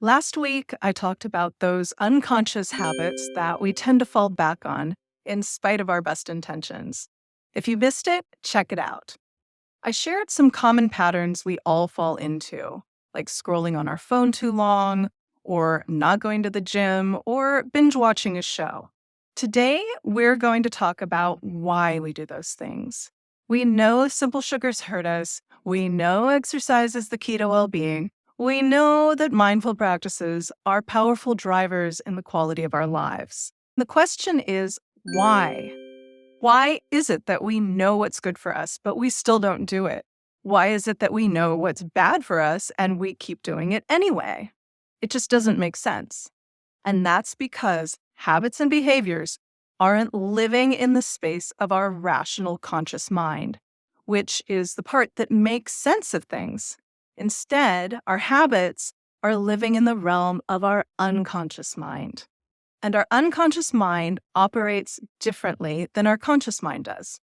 Last week, I talked about those unconscious habits that we tend to fall back on in spite of our best intentions. If you missed it, check it out. I shared some common patterns we all fall into, like scrolling on our phone too long, or not going to the gym, or binge watching a show. Today, we're going to talk about why we do those things. We know simple sugars hurt us. We know exercise is the key to well being. We know that mindful practices are powerful drivers in the quality of our lives. The question is, why? Why is it that we know what's good for us, but we still don't do it? Why is it that we know what's bad for us and we keep doing it anyway? It just doesn't make sense. And that's because habits and behaviors aren't living in the space of our rational conscious mind, which is the part that makes sense of things. Instead, our habits are living in the realm of our unconscious mind. And our unconscious mind operates differently than our conscious mind does.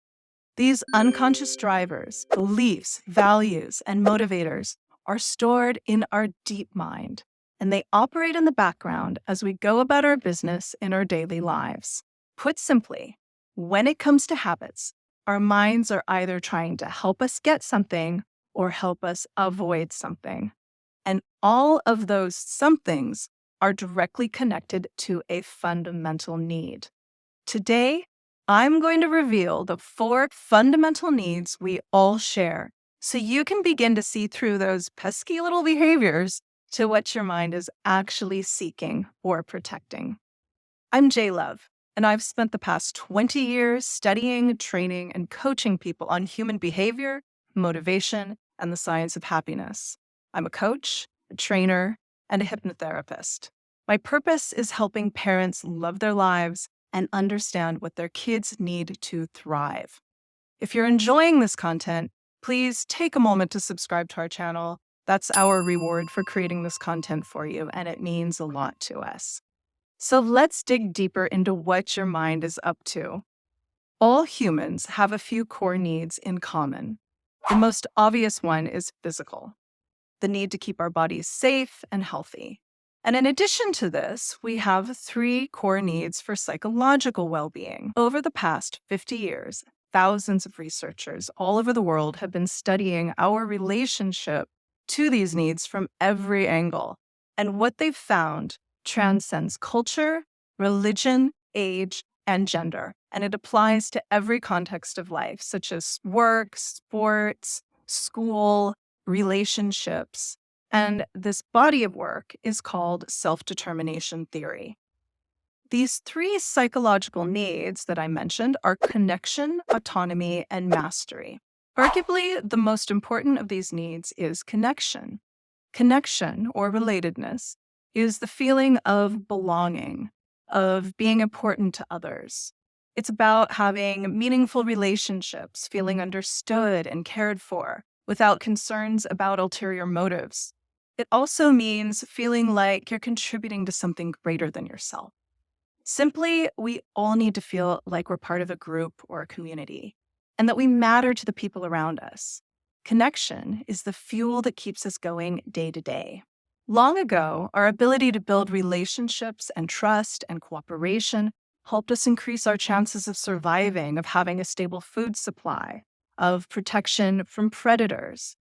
These unconscious drivers, beliefs, values, and motivators are stored in our deep mind, and they operate in the background as we go about our business in our daily lives. Put simply, when it comes to habits, our minds are either trying to help us get something or help us avoid something. And all of those somethings are directly connected to a fundamental need. Today, I'm going to reveal the 4 fundamental needs we all share so you can begin to see through those pesky little behaviors to what your mind is actually seeking or protecting. I'm J Love, and I've spent the past 20 years studying, training, and coaching people on human behavior, motivation, and the science of happiness. I'm a coach, a trainer, and a hypnotherapist. My purpose is helping parents love their lives and understand what their kids need to thrive. If you're enjoying this content, please take a moment to subscribe to our channel. That's our reward for creating this content for you, and it means a lot to us. So let's dig deeper into what your mind is up to. All humans have a few core needs in common. The most obvious one is physical, the need to keep our bodies safe and healthy. And in addition to this, we have 3 core needs for psychological well-being. Over the past 50 years, thousands of researchers all over the world have been studying our relationship to these needs from every angle. And what they've found transcends culture, religion, age, and gender. And it applies to every context of life, such as work, sports, school, relationships. And this body of work is called self-determination theory. These 3 psychological needs that I mentioned are connection, autonomy, and mastery. Arguably, the most important of these needs is connection. Connection, or relatedness, is the feeling of belonging, of being important to others. It's about having meaningful relationships, feeling understood and cared for, without concerns about ulterior motives. It also means feeling like you're contributing to something greater than yourself. Simply, we all need to feel like we're part of a group or a community, and that we matter to the people around us. Connection is the fuel that keeps us going day to day. Long ago, our ability to build relationships and trust and cooperation helped us increase our chances of surviving, of having a stable food supply, of protection from predators.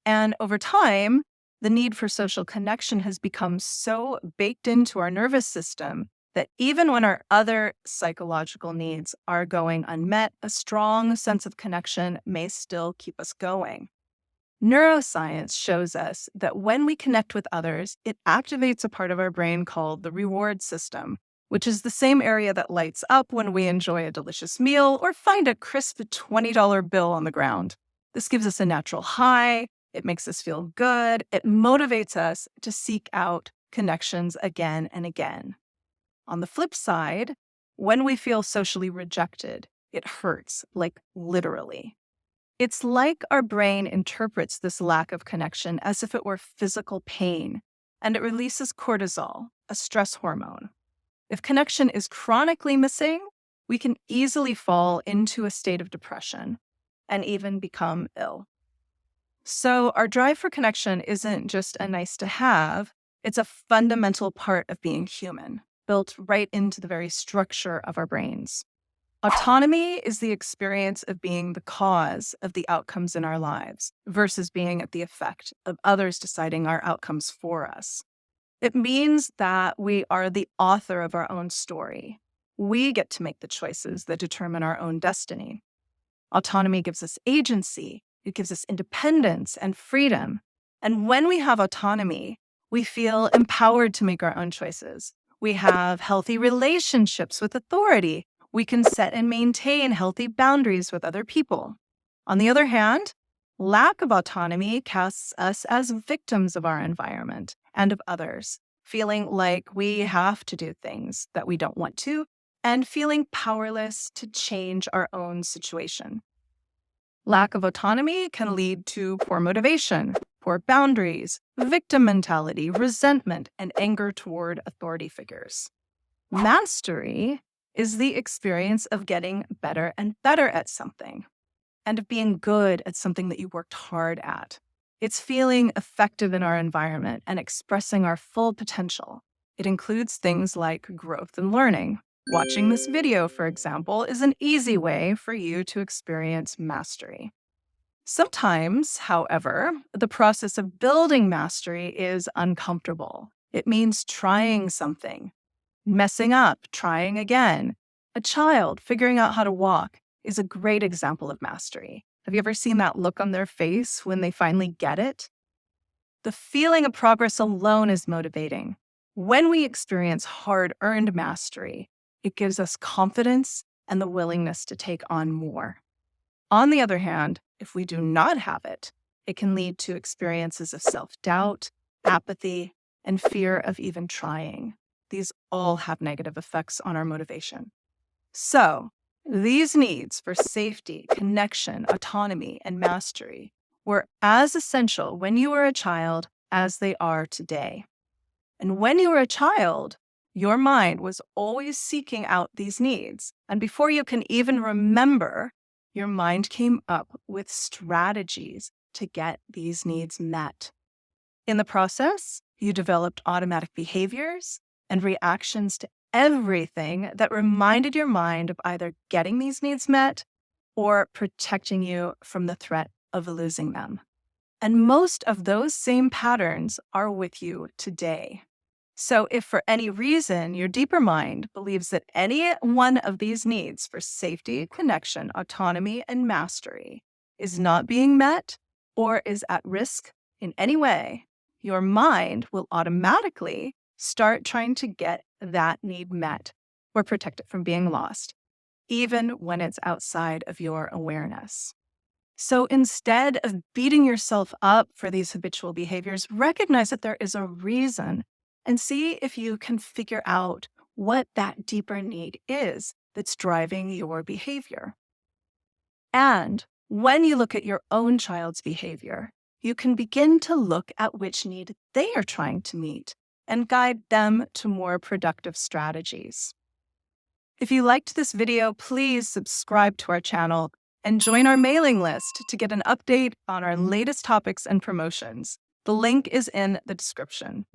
And over time, the need for social connection has become so baked into our nervous system that even when our other psychological needs are going unmet, a strong sense of connection may still keep us going. Neuroscience shows us that when we connect with others, it activates a part of our brain called the reward system, which is the same area that lights up when we enjoy a delicious meal or find a crisp $20 bill on the ground. This gives us a natural high. It makes us feel good. It motivates us to seek out connections again and again. On the flip side, when we feel socially rejected, it hurts, like literally. It's like our brain interprets this lack of connection as if it were physical pain, and it releases cortisol, a stress hormone. If connection is chronically missing, we can easily fall into a state of depression and even become ill. So our drive for connection isn't just a nice to have, It's a fundamental part of being human, built right into the very structure of our brains. Autonomy is the experience of being the cause of the outcomes in our lives versus being at the effect of others deciding our outcomes for us. It means that we are the author of our own story. We get to make the choices that determine our own destiny. Autonomy gives us agency, it gives us independence and freedom. And when we have autonomy, we feel empowered to make our own choices. We have healthy relationships with authority. We can set and maintain healthy boundaries with other people. On the other hand, lack of autonomy casts us as victims of our environment and of others, feeling like we have to do things that we don't want to, and feeling powerless to change our own situation. Lack of autonomy can lead to poor motivation, poor boundaries, victim mentality, resentment, and anger toward authority figures. Mastery is the experience of getting better and better at something, and of being good at something that you worked hard at. It's feeling effective in our environment and expressing our full potential. It includes things like growth and learning. Watching this video, for example, is an easy way for you to experience mastery. Sometimes, however, the process of building mastery is uncomfortable. It means trying something, messing up, trying again. A child figuring out how to walk is a great example of mastery. Have you ever seen that look on their face when they finally get it? The feeling of progress alone is motivating. When we experience hard-earned mastery, it gives us confidence and the willingness to take on more. On the other hand, if we do not have it, it can lead to experiences of self-doubt, apathy, and fear of even trying. These all have negative effects on our motivation. So, these needs for safety, connection, autonomy, and mastery were as essential when you were a child as they are today. And when you were a child, your mind was always seeking out these needs. And before you can even remember, your mind came up with strategies to get these needs met. In the process, you developed automatic behaviors and reactions to everything that reminded your mind of either getting these needs met or protecting you from the threat of losing them. And most of those same patterns are with you today. So if for any reason your deeper mind believes that any one of these needs for safety, connection, autonomy, and mastery is not being met or is at risk in any way, your mind will automatically start trying to get that need met or protect it from being lost, even when it's outside of your awareness. So instead of beating yourself up for these habitual behaviors, recognize that there is a reason and see if you can figure out what that deeper need is that's driving your behavior. And when you look at your own child's behavior, you can begin to look at which need they are trying to meet and guide them to more productive strategies. If you liked this video, please subscribe to our channel and join our mailing list to get an update on our latest topics and promotions. The link is in the description.